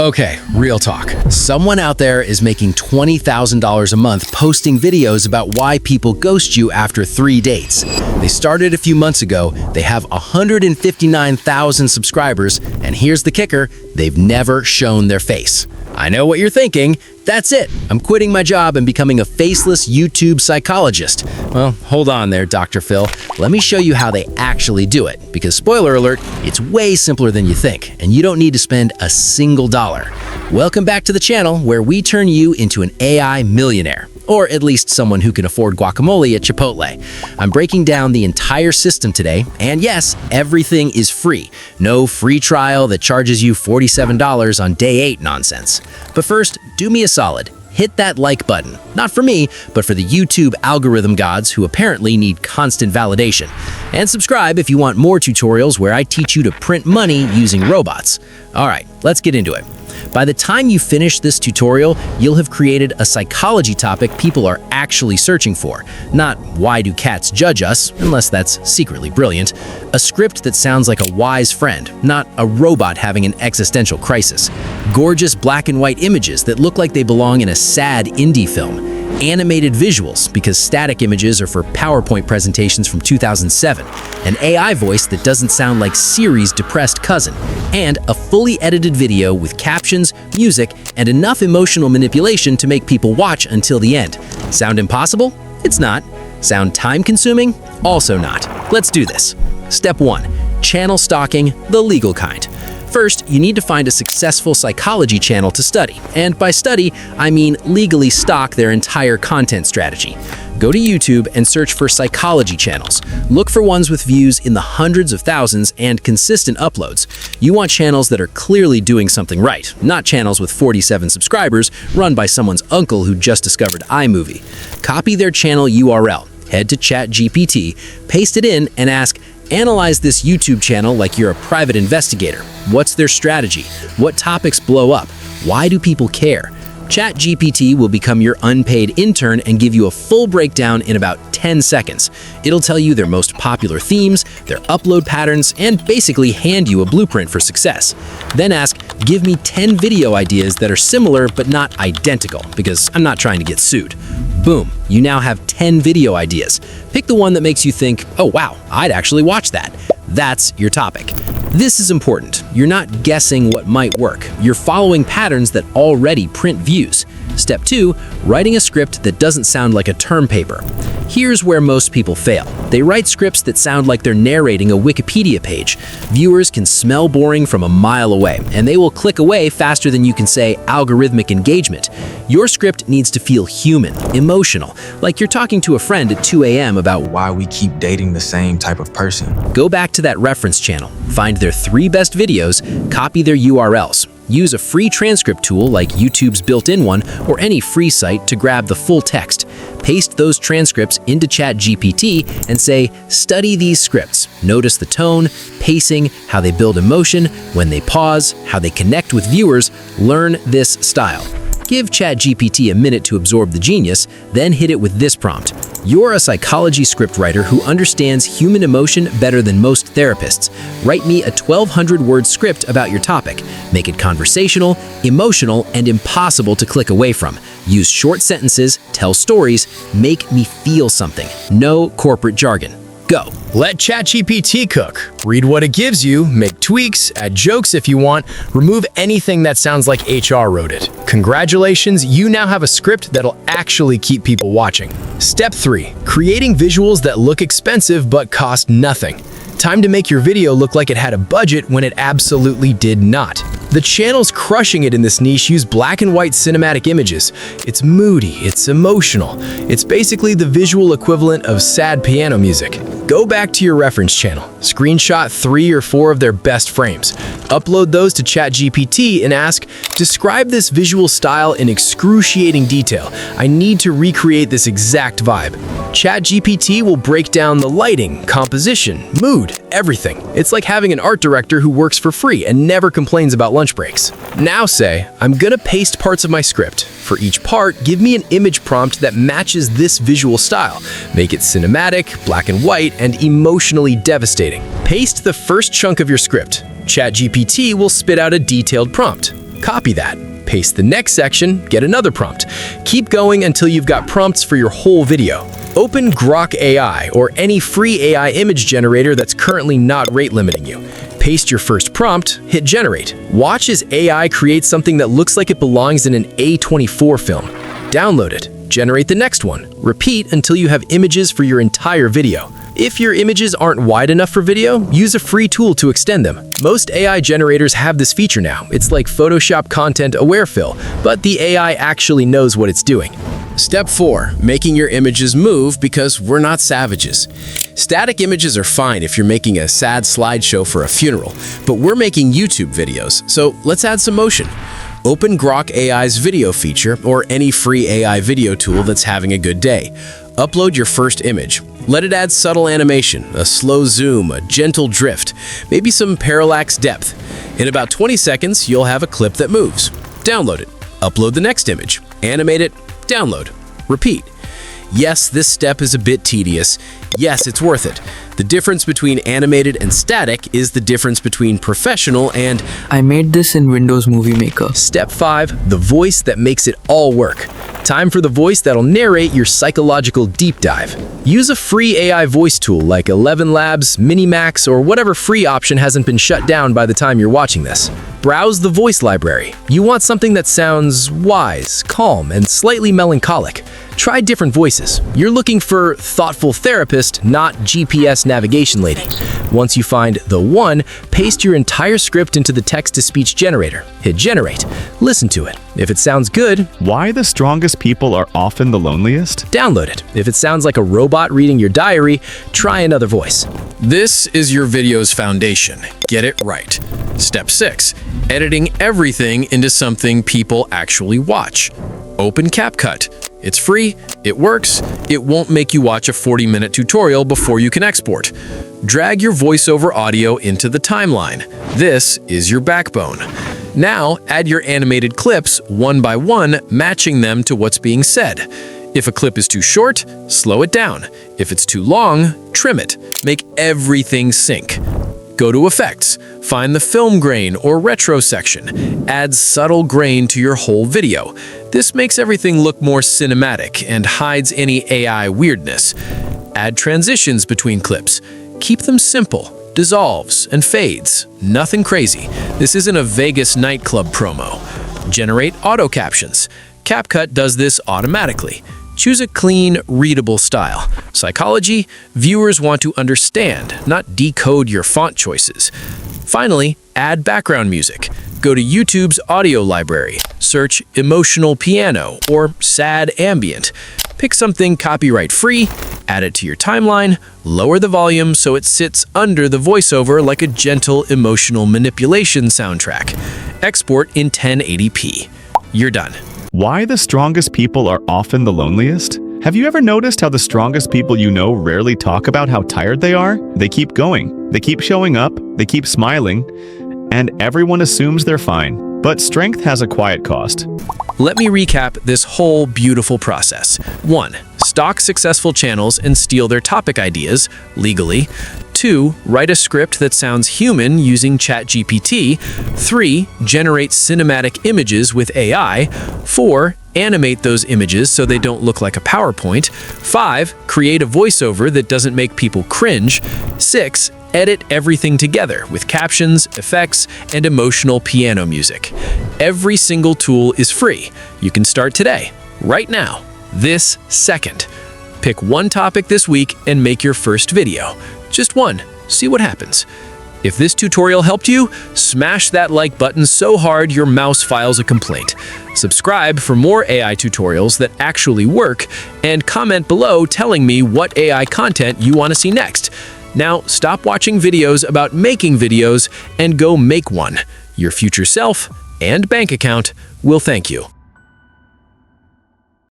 Okay, real talk. Someone out there is making $20,000 a month posting videos about why people ghost you after 3 dates. They started a few months ago, they have 159,000 subscribers, and here's the kicker, they've never shown their face. I know what you're thinking. That's it. I'm quitting my job and becoming a faceless YouTube psychologist. Well, hold on there, Dr. Phil. Let me show you how they actually do it. Because spoiler alert, it's way simpler than you think, and you don't need to spend a single dollar. Welcome back to the channel where we turn you into an AI millionaire. Or at least someone who can afford guacamole at Chipotle. I'm breaking down the entire system today, and yes, everything is free. No free trial that charges you $47 on day 8 nonsense. But first, do me a solid. Hit that like button. Not for me, but for the YouTube algorithm gods who apparently need constant validation. And subscribe if you want more tutorials where I teach you to print money using robots. All right, let's get into it. By the time you finish this tutorial, you'll have created a psychology topic people are actually searching for. Not why do cats judge us, unless that's secretly brilliant. A script that sounds like a wise friend, not a robot having an existential crisis. Gorgeous black and white images that look like they belong in a sad indie film. Animated visuals, because static images are for PowerPoint presentations from 2007, an AI voice that doesn't sound like Siri's depressed cousin, and a fully edited video with captions, music, and enough emotional manipulation to make people watch until the end. Sound impossible? It's not. Sound time-consuming? Also not. Let's do this. Step 1. Channel stalking, the legal kind. First, you need to find a successful psychology channel to study. And by study, I mean legally stalk their entire content strategy. Go to YouTube and search for psychology channels. Look for ones with views in the hundreds of thousands and consistent uploads. You want channels that are clearly doing something right, not channels with 47 subscribers run by someone's uncle who just discovered iMovie. Copy their channel URL, head to ChatGPT, paste it in, and ask, analyze this YouTube channel like you're a private investigator. What's their strategy? What topics blow up? Why do people care? ChatGPT will become your unpaid intern and give you a full breakdown in about 10 seconds. It'll tell you their most popular themes, their upload patterns, and basically hand you a blueprint for success. Then ask, give me 10 video ideas that are similar but not identical, because I'm not trying to get sued. Boom, you now have 10 video ideas. Pick the one that makes you think, oh wow, I'd actually watch that. That's your topic. This is important. You're not guessing what might work. You're following patterns that already print views. Step 2, writing a script that doesn't sound like a term paper. Here's where most people fail. They write scripts that sound like they're narrating a Wikipedia page. Viewers can smell boring from a mile away, and they will click away faster than you can say algorithmic engagement. Your script needs to feel human, emotional, like you're talking to a friend at 2 a.m. about why we keep dating the same type of person. Go back to that reference channel, find their 3 best videos, copy their URLs. Use a free transcript tool like YouTube's built-in one or any free site to grab the full text. Paste those transcripts into ChatGPT and say, study these scripts. Notice the tone, pacing, how they build emotion, when they pause, how they connect with viewers. Learn this style. Give ChatGPT a minute to absorb the genius, then hit it with this prompt. You're a psychology scriptwriter who understands human emotion better than most therapists. Write me a 1,200-word script about your topic. Make it conversational, emotional, and impossible to click away from. Use short sentences, tell stories, make me feel something. No corporate jargon. Go. Let ChatGPT cook. Read what it gives you, make tweaks, add jokes if you want, remove anything that sounds like HR wrote it. Congratulations, you now have a script that'll actually keep people watching. Step 3. Creating visuals that look expensive but cost nothing. Time to make your video look like it had a budget when it absolutely did not. The channel's crushing it in this niche. Use black and white cinematic images. It's moody, it's emotional. It's basically the visual equivalent of sad piano music. Go back to your reference channel, screenshot 3 or 4 of their best frames, upload those to ChatGPT and ask, describe this visual style in excruciating detail. I need to recreate this exact vibe. ChatGPT will break down the lighting, composition, mood, everything. It's like having an art director who works for free and never complains about lunch breaks. Now say, I'm gonna paste parts of my script. For each part, give me an image prompt that matches this visual style. Make it cinematic, black and white, and emotionally devastating. Paste the first chunk of your script. ChatGPT will spit out a detailed prompt. Copy that. Paste the next section, get another prompt. Keep going until you've got prompts for your whole video. Open Grok AI or any free AI image generator that's currently not rate limiting you. Paste your first prompt, hit generate. Watch as AI creates something that looks like it belongs in an A24 film. Download it. Generate the next one. Repeat until you have images for your entire video. If your images aren't wide enough for video, use a free tool to extend them. Most AI generators have this feature now. It's like Photoshop Content Aware Fill, but the AI actually knows what it's doing. Step 4. Making your images move because we're not savages. Static images are fine if you're making a sad slideshow for a funeral, but we're making YouTube videos, so let's add some motion. Open Grok AI's video feature or any free AI video tool that's having a good day. Upload your first image. Let it add subtle animation, a slow zoom, a gentle drift, maybe some parallax depth. In about 20 seconds, you'll have a clip that moves. Download it. Upload the next image. Animate it. Download. Repeat. Yes, this step is a bit tedious. Yes, it's worth it. The difference between animated and static is the difference between professional and... I made this in Windows Movie Maker. Step 5. The voice that makes it all work. Time for the voice that'll narrate your psychological deep dive. Use a free AI voice tool like 11 Labs, Minimax, or whatever free option hasn't been shut down by the time you're watching this. Browse the voice library. You want something that sounds wise, calm, and slightly melancholic. Try different voices. You're looking for thoughtful therapist, not GPS navigation lady. Once you find the one, paste your entire script into the text-to-speech generator. Hit generate. Listen to it. If it sounds good, Why the strongest people are often the loneliest? download it. If it sounds like a robot reading your diary, try another voice. This is your video's foundation. Get it right. Step 6. Editing everything into something people actually watch. Open CapCut. It's free, it works, it won't make you watch a 40-minute tutorial before you can export. Drag your voiceover audio into the timeline. This is your backbone. Now, add your animated clips one by one, matching them to what's being said. If a clip is too short, slow it down. If it's too long, trim it. Make everything sync. Go to Effects. Find the film grain or retro section. Add subtle grain to your whole video. This makes everything look more cinematic and hides any AI weirdness. Add transitions between clips. Keep them simple. Dissolves and fades. Nothing crazy. This isn't a Vegas nightclub promo. Generate auto captions. CapCut does this automatically. Choose a clean, readable style. Psychology, viewers want to understand, not decode your font choices. Finally, add background music. Go to YouTube's audio library. Search emotional piano or sad ambient. Pick something copyright-free, add it to your timeline, lower the volume so it sits under the voiceover like a gentle emotional manipulation soundtrack. Export in 1080p. You're done. Why the strongest people are often the loneliest? Have you ever noticed how the strongest people you know rarely talk about how tired they are? They keep going, they keep showing up, they keep smiling, and everyone assumes they're fine. But strength has a quiet cost. Let me recap this whole beautiful process. 1. Stalk successful channels and steal their topic ideas legally. 2. Write a script that sounds human using ChatGPT. 3. Generate cinematic images with AI. 4. Animate those images so they don't look like a PowerPoint. 5. Create a voiceover that doesn't make people cringe. 6. Edit everything together with captions, effects, and emotional piano music. Every single tool is free. You can start today, right now, this second. Pick one topic this week and make your first video. Just one. See what happens. If this tutorial helped you, smash that like button so hard your mouse files a complaint. Subscribe for more AI tutorials that actually work, and comment below telling me what AI content you want to see next. Now, stop watching videos about making videos and go make one. Your future self and bank account will thank you.